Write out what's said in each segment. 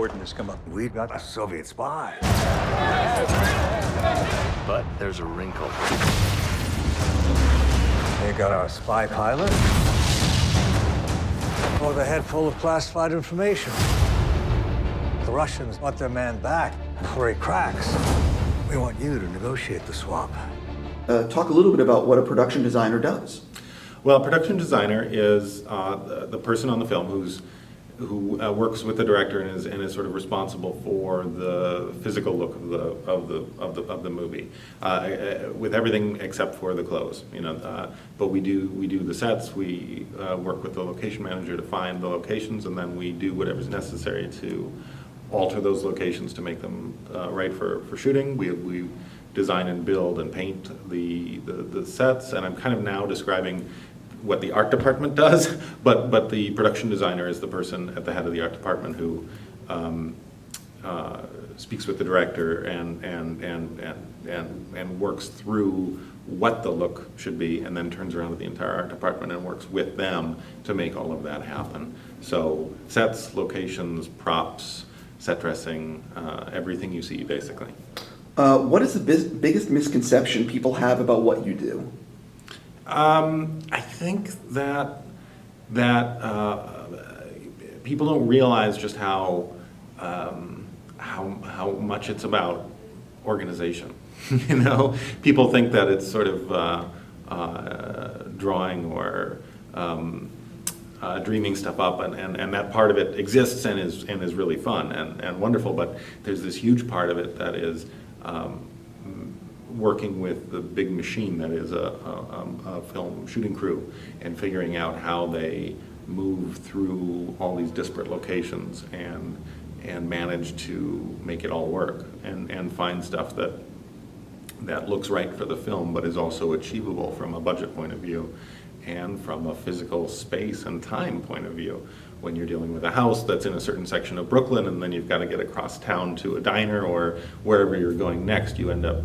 Gordon has come up. We got a Soviet spy. But there's a wrinkle. They got our spy pilot. Or the head full of classified information. The Russians want their man back before he cracks. We want you to negotiate the swap. Talk a little bit about what a production designer does. Well, a production designer is the person on the film who works with the director and is sort of responsible for the physical look of the movie, with everything except for the clothes. But we do the sets. We work with the location manager to find the locations, and then we do whatever's necessary to alter those locations to make them right for shooting. We design and build and paint the sets, and I'm kind of now describing what the art department does, but the production designer is the person at the head of the art department who speaks with the director and works through what the look should be, and then turns around to the entire art department and works with them to make all of that happen. So sets, locations, props, set dressing, everything you see basically. What is the biggest misconception people have about what you do? I think that people don't realize just how much it's about organization. People think that it's sort of drawing or dreaming stuff up, and that part of it exists and is really fun and wonderful. But there's this huge part of it that is working with the big machine that is a film shooting crew and figuring out how they move through all these disparate locations and manage to make it all work and find stuff that looks right for the film but is also achievable from a budget point of view and from a physical space and time point of view. When you're dealing with a house that's in a certain section of Brooklyn and then you've got to get across town to a diner or wherever you're going next, you end up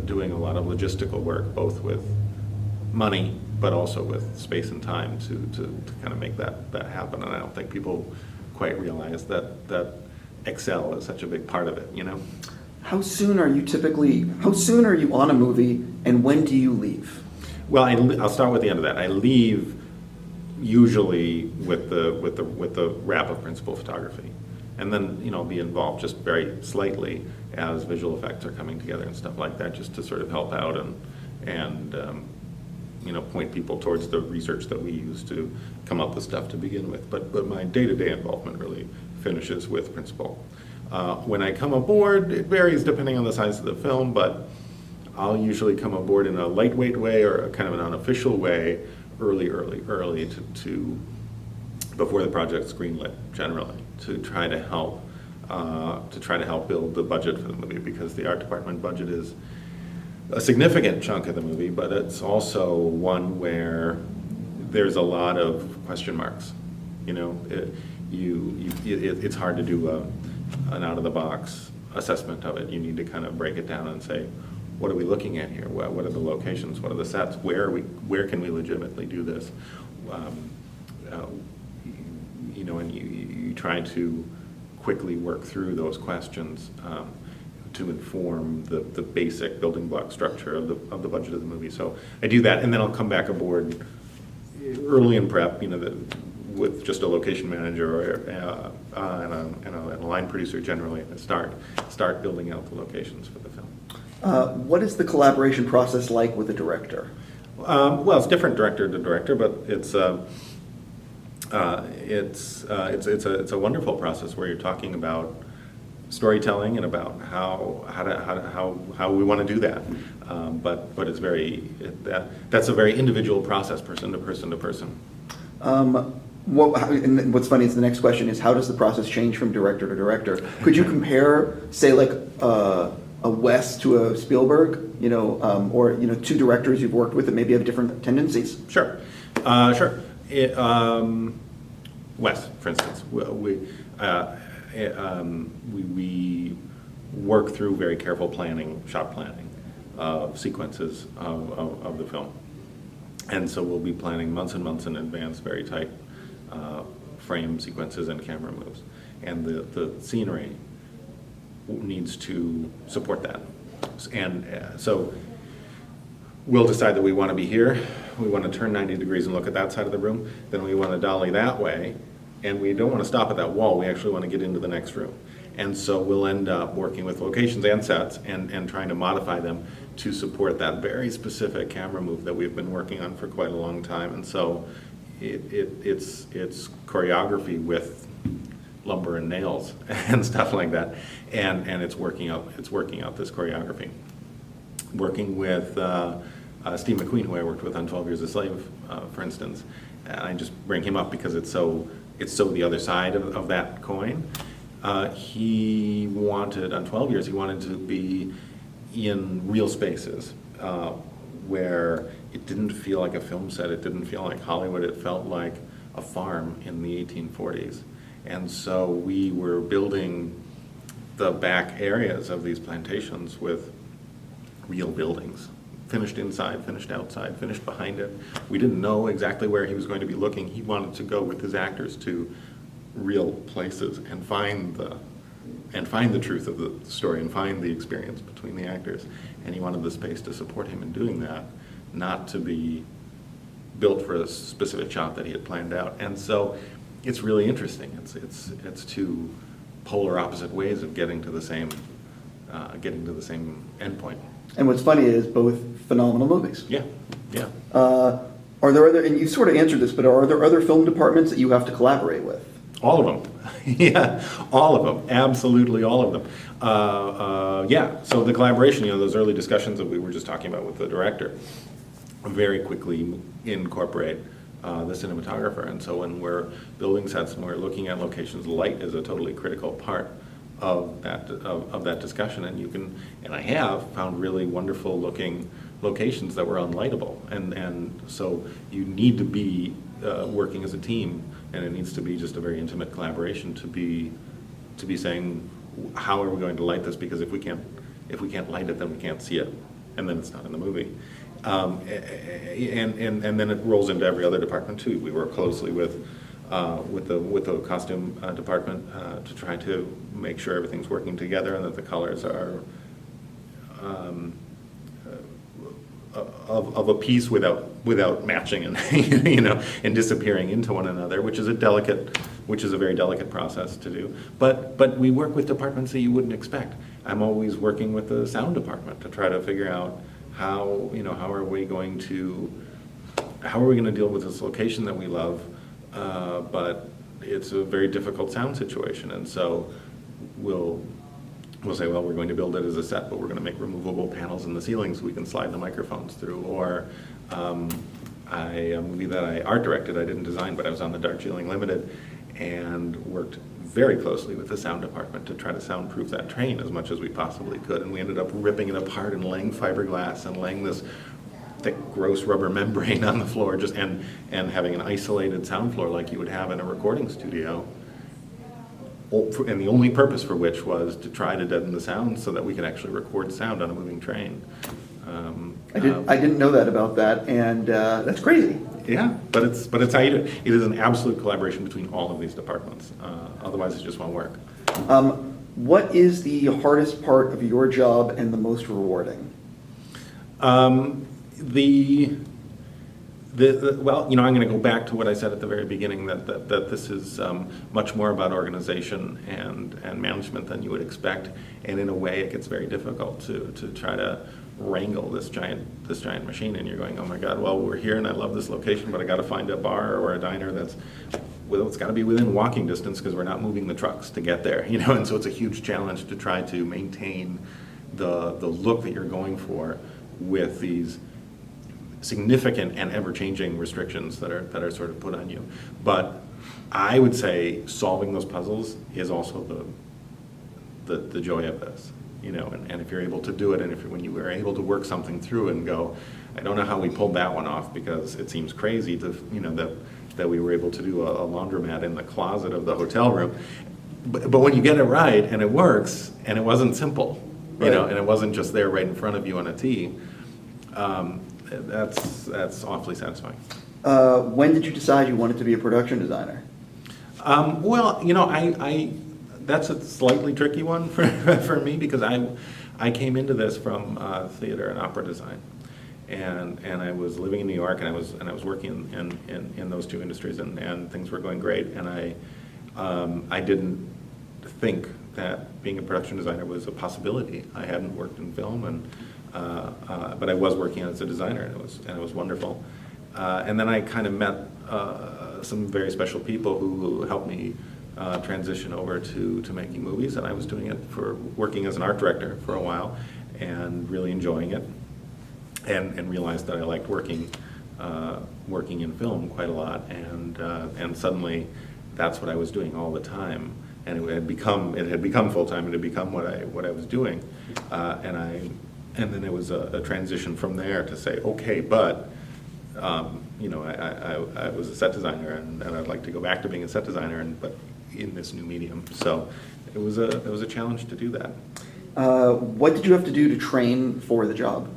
doing a lot of logistical work, both with money but also with space and time to kind of make that happen. And I don't think people quite realize that Excel is such a big part of it. How soon are you on a movie, and when do you leave? Well, I'll start with the end of that. I leave usually with the wrap of principal photography, and then be involved just very slightly as visual effects are coming together and stuff like that, just to sort of help out and point people towards the research that we use to come up with stuff to begin with. But my day-to-day involvement really finishes with principal. When I come aboard, it varies depending on the size of the film, but I'll usually come aboard in a lightweight way or a kind of an unofficial way early to before the project's greenlit, generally, to try to help build the budget for the movie, because the art department budget is a significant chunk of the movie, but it's also one where there's a lot of question marks. It's hard to do an out-of-the-box assessment of it. You need to kind of break it down and say, what are we looking at here? What are the locations? What are the sets? Where can we legitimately do this? And you try to quickly work through those questions to inform the basic building block structure of the budget of the movie. So I do that, and then I'll come back aboard early in prep, with just a location manager and a line producer generally, and start building out the locations for the film. What is the collaboration process like with a director? Well, it's different director to director, but it's a wonderful process where you're talking about storytelling and about how we want to do that. But it's that's a very individual process, person to person to person. And what's funny is the next question is, how does the process change from director to director? Could you compare, say, like a Wes to a Spielberg, or two directors you've worked with that maybe have different tendencies? Sure. Wes, for instance, we work through very careful shot planning of sequences of the film. And so we'll be planning months and months in advance, very tight frame sequences and camera moves. and the scenery needs to support that. And so we'll decide that we want to be here, we want to turn 90 degrees and look at that side of the room, then we want to dolly that way, and we don't want to stop at that wall, we actually want to get into the next room. And so we'll end up working with locations and sets and trying to modify them to support that very specific camera move that we've been working on for quite a long time. And so it's choreography with lumber and nails and stuff like that, and it's working out this choreography. Working with Steve McQueen, who I worked with on 12 Years a Slave, for instance, and I just bring him up because it's so the other side of that coin. He wanted, on 12 Years, he wanted to be in real spaces where it didn't feel like a film set, it didn't feel like Hollywood, it felt like a farm in the 1840s. And so we were building the back areas of these plantations with real buildings, finished inside, finished outside, finished behind it. We didn't know exactly where he was going to be looking. He wanted to go with his actors to real places and find the truth of the story and find the experience between the actors. And he wanted the space to support him in doing that, not to be built for a specific shot that he had planned out. And so it's really interesting. It's two polar opposite ways of getting to the same endpoint. And what's funny is both phenomenal movies. Yeah. Are there other, and you sort of answered this, but are there other film departments that you have to collaborate with? All of them. Yeah, all of them. Absolutely all of them. Yeah, so the collaboration, those early discussions that we were just talking about with the director very quickly incorporate the cinematographer. And so when we're building sets and we're looking at locations, light is a totally critical part of that discussion. And I have found really wonderful looking locations that were unlightable. And so you need to be working as a team, and it needs to be just a very intimate collaboration to be saying, how are we going to light this? Because if we can't light it, then we can't see it, and then it's not in the movie. And then it rolls into every other department too. We work closely with the costume department to try to make sure everything's working together and that the colors are of a piece without matching and and disappearing into one another, which is a very delicate process to do. But we work with departments that you wouldn't expect. I'm always working with the sound department to try to figure out how are we going to deal with this location that we love, but it's a very difficult sound situation, and so we'll say, well, we're going to build it as a set, but we're going to make removable panels in the ceiling so we can slide the microphones through. Or a movie that I art directed, I didn't design, but I was on the Darjeeling Limited and worked very closely with the sound department to try to soundproof that train as much as we possibly could. And we ended up ripping it apart and laying fiberglass and laying this thick, gross rubber membrane on the floor, and having an isolated sound floor like you would have in a recording studio. And the only purpose for which was to try to deaden the sound so that we could actually record sound on a moving train. I didn't know that about that, and that's crazy. Yeah, but it's how you do it. It is an absolute collaboration between all of these departments. Otherwise, it just won't work. What is the hardest part of your job and the most rewarding? Well, I'm going to go back to what I said at the very beginning, that this is much more about organization and management than you would expect, and in a way it gets very difficult to try to wrangle this giant machine, and you're going, oh my God, well, we're here and I love this location, but I got to find a bar or a diner it's got to be within walking distance because we're not moving the trucks to get there, and so it's a huge challenge to try to maintain the look that you're going for with these significant and ever-changing restrictions that are sort of put on you. But I would say solving those puzzles is also the joy of this, and if you're able to do it, and when you are able to work something through and go, I don't know how we pulled that one off because it seems crazy to that we were able to do a laundromat in the closet of the hotel room, but when you get it right and it works and it wasn't simple, right, and it wasn't just there right in front of you on a tee. That's awfully satisfying. When did you decide you wanted to be a production designer? Well, that's a slightly tricky one for me, because I came into this from theater and opera design, and I was living in New York, and I was working in those two industries, and things were going great, and I didn't think that being a production designer was a possibility. I hadn't worked in film, but I was working as a designer, and it was wonderful. And then I kind of met some very special people who helped me transition over to making movies, and I was doing it for working as an art director for a while, and really enjoying it, and realized that I liked working in film quite a lot, and suddenly that's what I was doing all the time, and it had become full time. It had become what I was doing, and then it was a transition from there to say, okay, but I was a set designer, and I'd like to go back to being a set designer, but in this new medium. So it was a challenge to do that. What did you have to do to train for the job?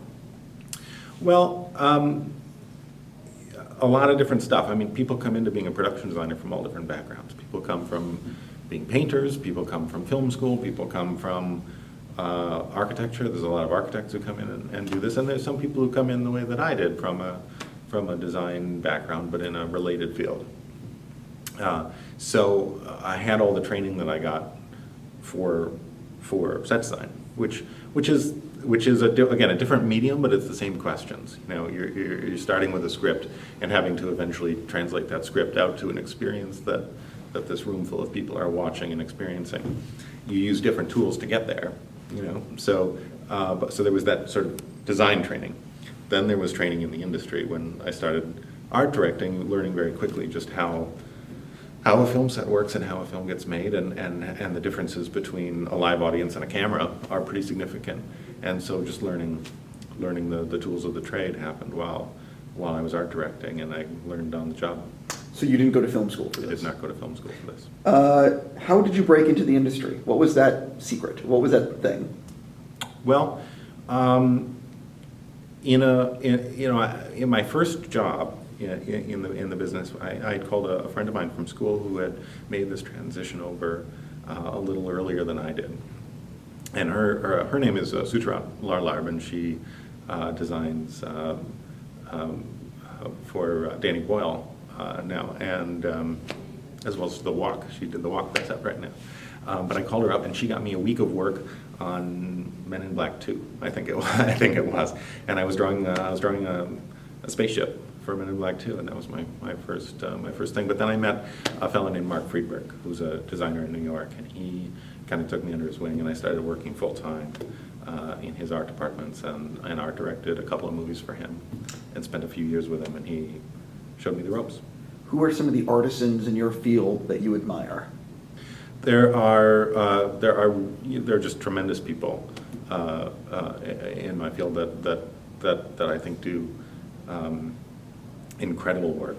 Well, a lot of different stuff. I mean, people come into being a production designer from all different backgrounds. People come from being painters, people come from film school, people come from architecture. There's a lot of architects who come in and do this, and there's some people who come in the way that I did, from a design background, but in a related field. So I had all the training that I got for set design, which is again a different medium, but it's the same questions. You're starting with a script and having to eventually translate that script out to an experience that this room full of people are watching and experiencing. You use different tools to get there. So there was that sort of design training. Then there was training in the industry. When I started art directing, learning very quickly just how a film set works and how a film gets made, and the differences between a live audience and a camera are pretty significant. And so just learning the tools of the trade happened while I was art directing, and I learned on the job. So you didn't go to film school for this? I did not go to film school for this. How did you break into the industry? What was that secret? What was that thing? Well, in my first job in the business, I had called a friend of mine from school who had made this transition over a little earlier than I did, and her name is Sutra Larlarb, and she designs for Danny Boyle now, and as well as The Walk. She did The Walk that's up right now. But I called her up, and she got me a week of work on Men in Black 2. I think it was, and I was drawing a spaceship for Men in Black 2, and that was my first thing. But then I met a fellow named Mark Friedberg, who's a designer in New York, and he kind of took me under his wing, and I started working full time in his art departments, and art directed a couple of movies for him, and spent a few years with him, and he showed me the ropes. Who are some of the artisans in your field that you admire? There are just tremendous people in my field that I think do incredible work.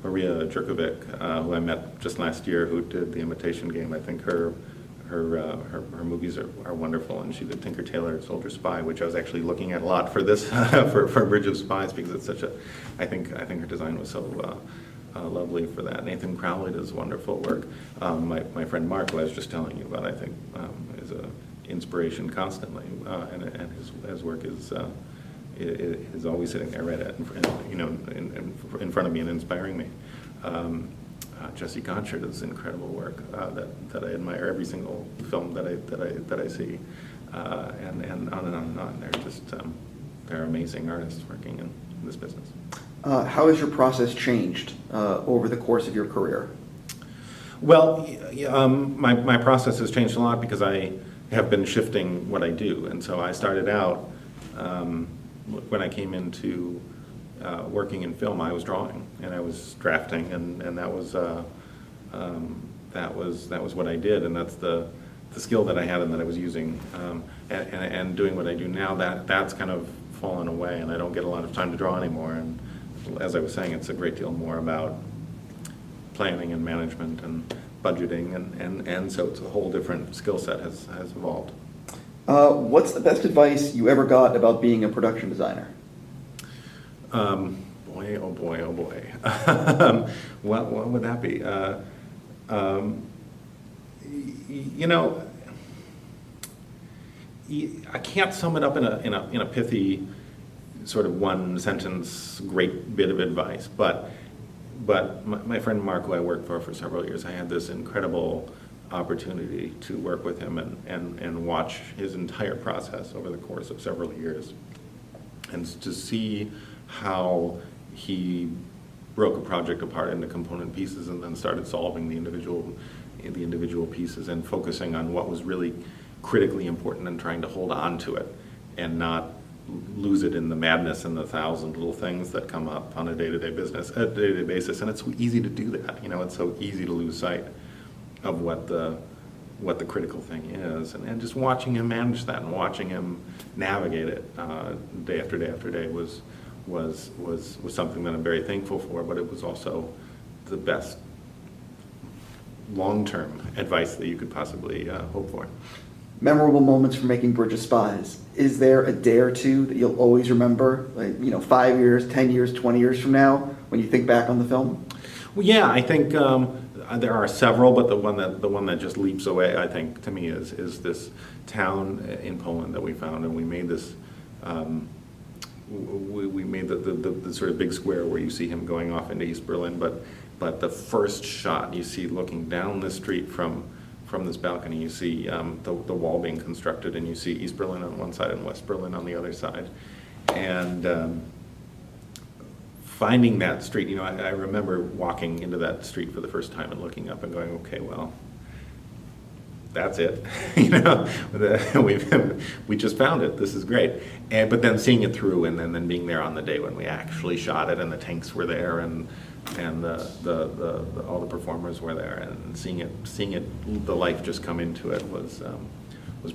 Maria Jerkovic, who I met just last year, who did The Imitation Game. I think her movies are wonderful, and she did Tinker Tailor Soldier Spy, which I was actually looking at a lot for this for Bridge of Spies, because it's such a I think her design was so lovely for that. Nathan Crowley does wonderful work. My friend Mark, who I was just telling you about, I think is an inspiration constantly, and his work is always sitting there right in front of me and inspiring me. Jesse Gonchar does incredible work that I admire every single film that I see, and on and on and on. They're amazing artists working in this business. How has your process changed over the course of your career? Well, my process has changed a lot because I have been shifting what I do, and so I started out when I came into working in film. I was drawing and I was drafting, and that was what I did, and that's the skill that I had and that I was using, and doing what I do now. That's kind of fallen away, and I don't get a lot of time to draw anymore. And as I was saying, it's a great deal more about planning and management and budgeting, and so it's a whole different skill set has evolved. What's the best advice you ever got about being a production designer? Boy, oh boy, oh boy. What would that be? You know, I can't sum it up in a pithy sort of one sentence great bit of advice, but my friend Mark, who I worked for several years, I had this incredible opportunity to work with him and watch his entire process over the course of several years, and to see how he broke a project apart into component pieces and then started solving the individual pieces and focusing on what was really critically important and trying to hold on to it and not lose it in the madness and the thousand little things that come up on a day-to-day basis. And it's so easy to do that. You know, it's so easy to lose sight of what the critical thing is, and just watching him manage that and watching him navigate it day after day after day was something that I'm very thankful for. But it was also the best long-term advice that you could possibly hope for. Memorable moments from making Bridge of Spies. Is there a day or two that you'll always remember, like, 5 years, 10 years, 20 years from now, when you think back on the film? Well, yeah, I think there are several, but the one that just leaps away, I think, to me is this town in Poland that we found, and we made this. We made the sort of big square where you see him going off into East Berlin, but the first shot you see looking down the street from this balcony, you see the wall being constructed, and you see East Berlin on one side and West Berlin on the other side. And finding that street, I remember walking into that street for the first time and looking up and going, okay, well, that's it. We just found it. This is great. But then seeing it through, and then being there on the day when we actually shot it, and the tanks were there, and all the performers were there, and seeing it, the life just come into it was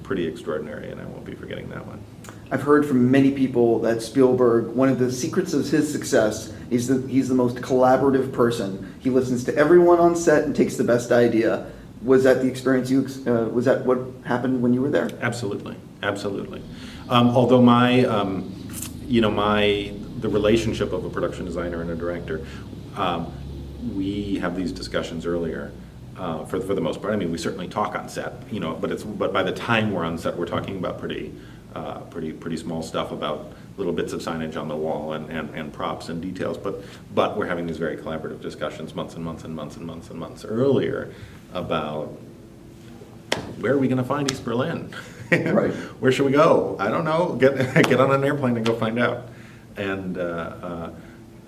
pretty extraordinary, and I won't be forgetting that one. I've heard from many people that Spielberg, one of the secrets of his success, he's the most collaborative person. He listens to everyone on set and takes the best idea. Was that the experience was that what happened when you were there? Absolutely. Although the relationship of a production designer and a director, we have these discussions earlier. For the most part, I mean, we certainly talk on set, but by the time we're on set, we're talking about pretty small stuff, about little bits of signage on the wall and props and details. But we're having these very collaborative discussions months and months and months and months and months earlier about where are we going to find East Berlin? Right. Where should we go? I don't know. Get on an airplane and go find out. And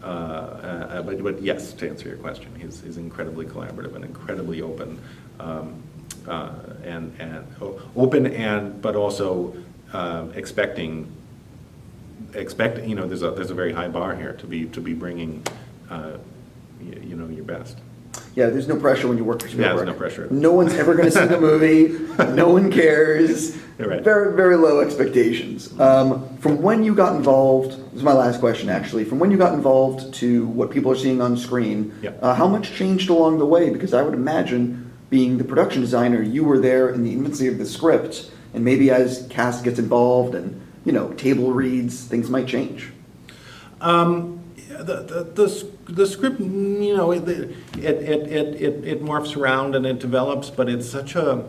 but yes, to answer your question, he's incredibly collaborative and incredibly open, but also expecting. There's a very high bar here to be bringing, your best. Yeah, there's no pressure when you work for Spielberg. Yeah, there's no pressure. No one's ever going to see the movie. No one cares. You're right. Very, very low expectations. From when you got involved, this is my last question actually, from when you got involved to what people are seeing on screen, Yep. How much changed along the way? Because I would imagine, being the production designer, you were there in the infancy of the script, and maybe as cast gets involved and, table reads, things might change. The script, it morphs around and it develops, but it's such a,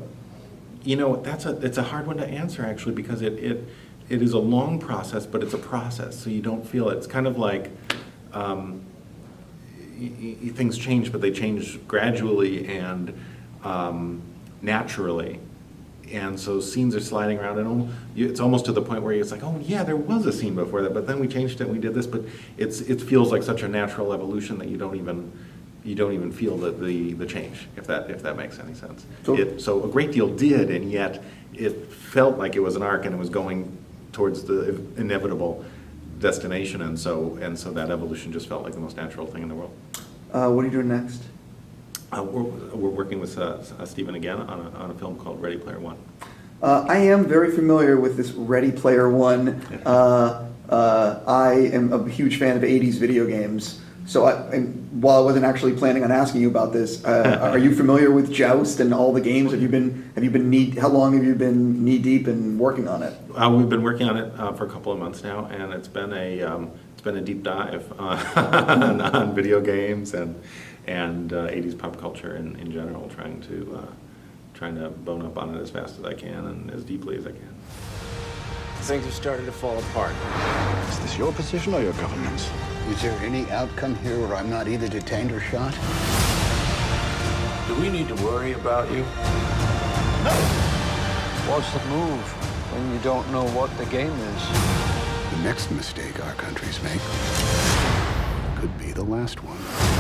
it's a hard one to answer actually, because it is a long process, but it's a process, so you don't feel it. It's kind of like things change, but they change gradually and naturally. And so scenes are sliding around, and it's almost to the point where it's like, oh yeah, there was a scene before that, but then we changed it and we did this. But it feels like such a natural evolution that you don't even feel the change, if that makes any sense. So a great deal did, and yet it felt like it was an arc and it was going towards the inevitable destination, and so that evolution just felt like the most natural thing in the world. What are you doing next? We're working with Stephen again on a film called Ready Player One. I am very familiar with this Ready Player One. I am a huge fan of 80s video games. So while I wasn't actually planning on asking you about this, are you familiar with Joust and all the games? How long have you been knee deep in working on it? We've been working on it for a couple of months now, and it's been a deep dive on video games and 80s pop culture in general, trying trying to bone up on it as fast as I can and as deeply as I can. Things have started to fall apart. Is this your position or your government's? Is there any outcome here where I'm not either detained or shot? Do we need to worry about you? What's the move when you don't know what the game is? The next mistake our countries make could be the last one.